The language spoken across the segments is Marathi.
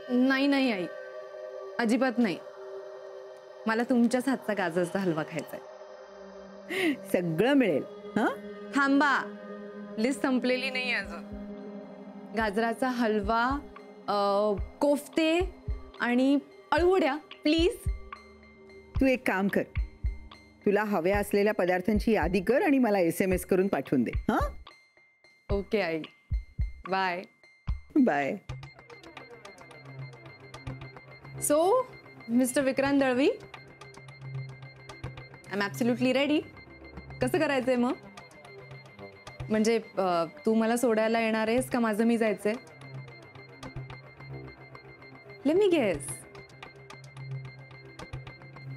नाही नाही आई, अजिबात नाही. मला तुमच्याच हातचा गाजरचा हलवा खायचा आहे. सगळं मिळेल. हा, थांबा, लिस्ट संपलेली नाही अजून. गाजराचा हलवा, कोफ्ते आणि अळूवड्या प्लीज. तू एक काम कर, तुला हव्या असलेल्या पदार्थांची यादी कर आणि मला SMS करून पाठवून दे. हा, ओके आई, bye bye. So mister Vikrant Dalvi, I am absolutely ready. कसं करायचंय मग? म्हणजे तू मला सोडायला येणार आहेस का माझं मी जायचंय? लेट मी गेस,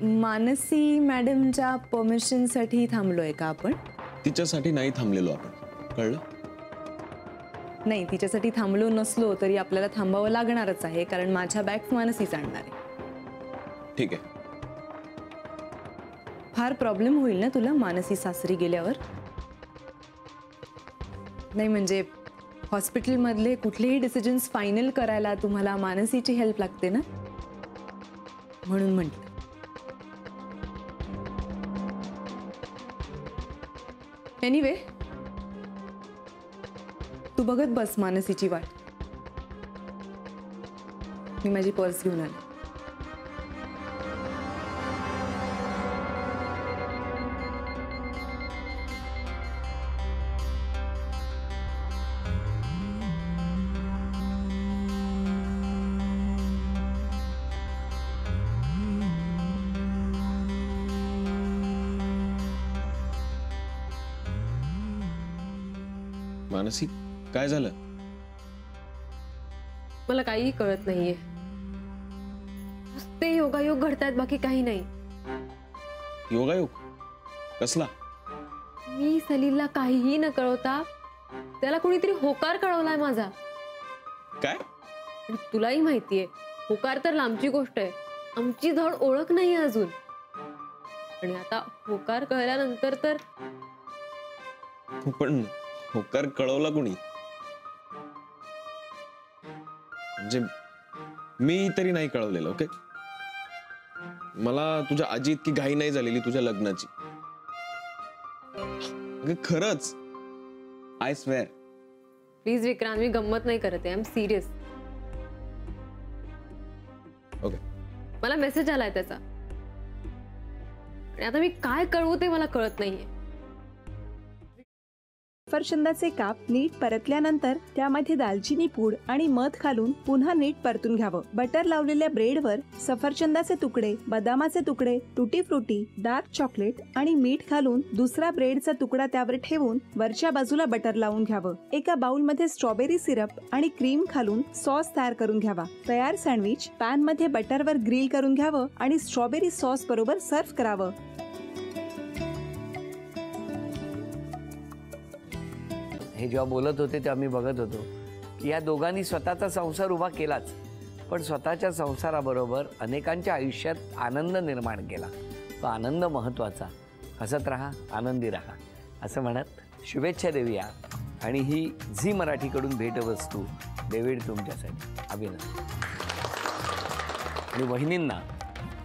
मानसी मॅडमच्या परमिशनसाठी थांबलोय का आपण? तिच्यासाठी नाही थांबलेलो आपण, कळलं? नाही, तिच्यासाठी थांबलो नसलो तरी आपल्याला थांबावं लागणारच आहे, कारण माझ्या बॅग्स मानसीच आणणार आहे. ठीक आहे. फार प्रॉब्लेम होईल ना तुला मानसी सासरी गेल्यावर? नाही म्हणजे हॉस्पिटलमधले कुठलेही डिसिजन्स फायनल करायला तुम्हाला मानसीची हेल्प लागते ना, म्हणून म्हटलं. एनिवे, तू बघत बस मानसीची वाट. मी माझी पर्स घेऊन आले. मानसी, काय झालं? मला काही कळत नाहीये. ते योगायोग घडतायत, बाकी काही नाही. योगायोग कसला? मी सलीलला काहीही न कळवता त्याला कोणीतरी होकार कळवलाय माझा. काय? आणि तुलाही माहितीये, होकार तर लांबची गोष्ट आहे, आमची धड ओळख नाही अजून. आणि आता होकार कळल्यानंतर तर पण होकार कळवला कोणी? म्हणजे मी तरी नाही कळवलेलं. ओके, मला तुझ्या आजी इतकी घाई नाही झालेली तुझ्या लग्नाची. खरंच, आय स्वेअर. प्लीज विक्रांत, मी गंमत नाही करत आहे, आय एम सिरियस. ओके, मला मेसेज आलाय त्याचा, आणि आता मी काय कळवू ते मला कळत नाहीये. सफरचंदाचे काप नीट परतल्यानंतर त्यामध्ये दालचिनी पूड आणि मध घालून पुन्हा नीट परतून घ्यावं. बटर लावलेल्या ब्रेडवर सफरचंदाचे तुकडे, बदामाचे तुकडे, टुटी फ्रुटी, डार्क चॉकलेट आणि मीठ घालून दुसरा ब्रेडचा तुकडा त्यावर ठेवून वरच्या बाजूला बटर लावून घ्यावं. एका बाउलमध्ये स्ट्रॉबेरी सिरप आणि क्रीम घालून सॉस तयार करून घ्यावा. तयार सँडविच पॅन मध्ये बटरवर ग्रिल करून घ्यावं आणि स्ट्रॉबेरी सॉस बरोबर सर्व्ह करावं. हे जेव्हा बोलत होते तेव्हा मी बघत होतो की या दोघांनी स्वतःचा संसार उभा केलाच, पण स्वतःच्या संसाराबरोबर अनेकांच्या आयुष्यात आनंद निर्माण केला. तो आनंद महत्त्वाचा. हसत राहा, आनंदी राहा असं म्हणत शुभेच्छा देऊया. आणि ही झी मराठीकडून भेटवस्तू डेव्हिड तुमच्यासाठी. अभिनंदन. आणि वहिनींना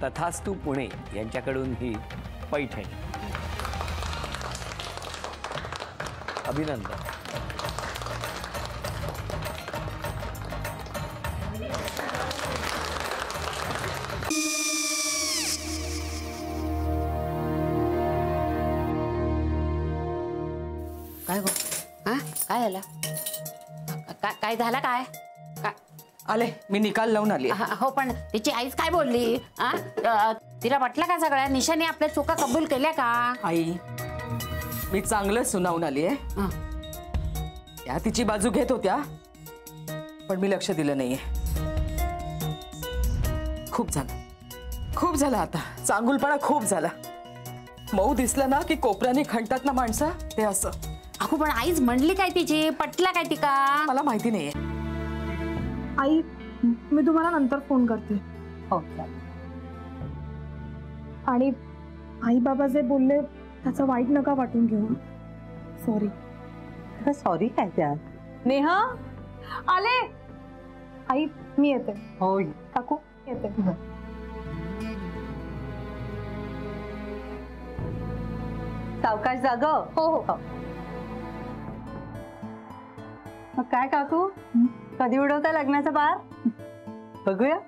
तथास्तू पुणे यांच्याकडून ही पैठणी. अभिनंदन. काय गो? हा, काय झालं? काय झालं? काय आले, मी निकाल लावून आली. हो, पण तिची आईच काय बोलली? तिला वाटलं का सगळ्या निशाने आपल्या चुका कबूल केल्या का? आई, मी चांगलं सुनावून आली आहे. त्या तिची बाजू घेत होत्या, पण मी लक्ष दिलं नाहीये. खूप झालं आता. चांगुलपणा खूप झाला. मऊ दिसलं ना की कोपऱ्याने खणतात ना माणसं, ते असं. अगो, पण आईच म्हणली काय तिची? पटला काय ती का? मला माहिती नाहीये. आई, मी तुम्हाला नंतर फोन करते. हो. आणि आई बाबा जे बोलले त्याचं वाईट नका वाटून घेऊ. सॉरी. सॉरी काय त्यात? नेहा, आले. आई मी येते. हो काकू येते. सावकाश जाग. हो हो. मग काय काकू, कधी उडवता लग्नाचा बार? बघूया.